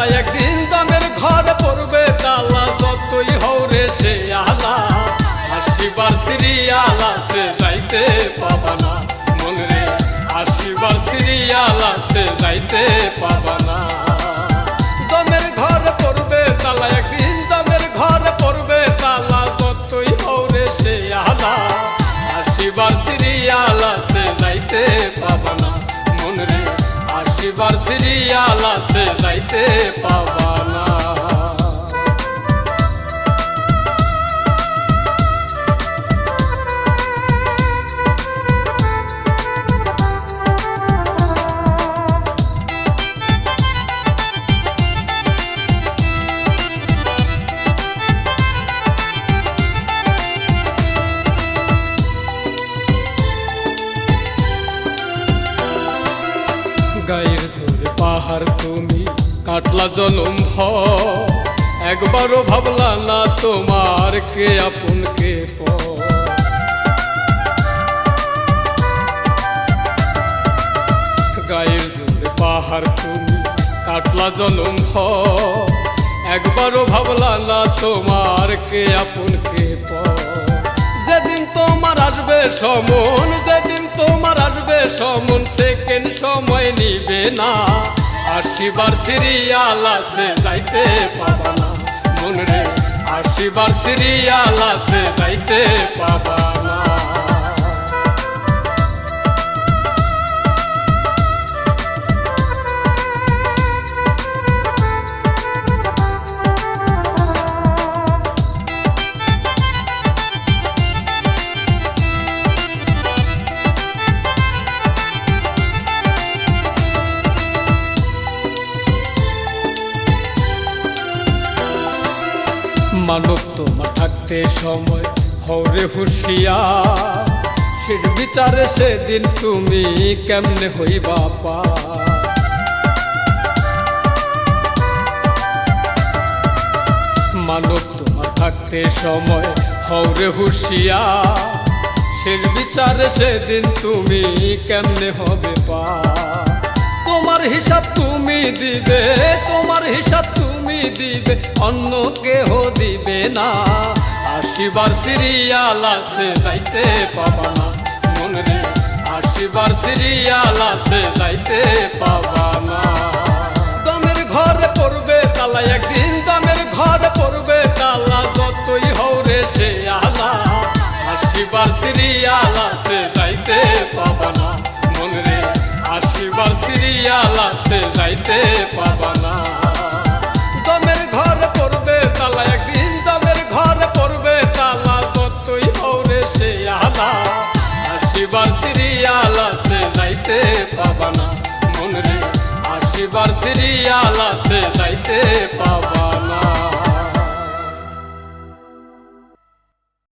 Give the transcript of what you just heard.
তালা একদিন দামের ঘর পড়বে তালা যতই হৌরে সে আলা আসিবার সিরিয়াল আছে যাইতে পাবা না মন রে আসিবার সিরিয়াল আছে যাইতে পাবা না দামের ঘর পড়বে তালা একদিন দামের ঘর পড়বে তালা যতই হৌরে সে আলা আসিবার সিরিয়াল আছে যাইতে পাবা না মন রে আসিবার সিরিয়াল আছে যাইতে পাবা না গায়ের জোরে পাহাড় তুমি কাটলা জনম একবারও ভাবলা না তোমার কে আপন কে পর গায়ের জোরে পাহাড় তুমি কাটলা জনম একবারও ভাবলা না তোমার কে আপন কে পর যেদিন তোমার আসবে সমন যেদিন তোমার আসবে সমন সেকেন্ড সময় নিবে না আসিবার সিরিয়াল আছে যাইতে পাবা না মন রে আসিবার সিরিয়াল আছে যাইতে পাবা না মানব তোমার থাকতে সময় হরে হুঁশিয়ার শেষ বিচারে সেদিন তুমি কেমনে হইবা পা মানব তোমার থাকতে সময় হরে হুঁশিয়ার শেষ বিচারে সেদিন তুমি কেমনে হবে পা তোমার হিসাব তুমি দিবে তোমার হিসাব তুমি দিবে অন্য কেহ দিবে না আসিবার সিরিয়াল আছে যাইতে পাবা না মন রে আসিবার সিরিয়াল আছে যাইতে পাবা না দামের ঘরে পড়বে তালা একদিন দামের ঘরে পড়বে তালা যতই হৌরে সে আলা আসিবার সিরিয়াল আছে যাইতে পাবা না মন রে আসিবার সিরিয়াল আছে যাইতে পাবা না দামের ঘর পড়বে তালা একদিন দামের ঘর পড়বে তালা যতই হৌরে সে আলা আসিবার সিরিয়াল আছে যাইতে পাবা না মন রে আসিবার সিরিয়াল আছে যাইতে পাবা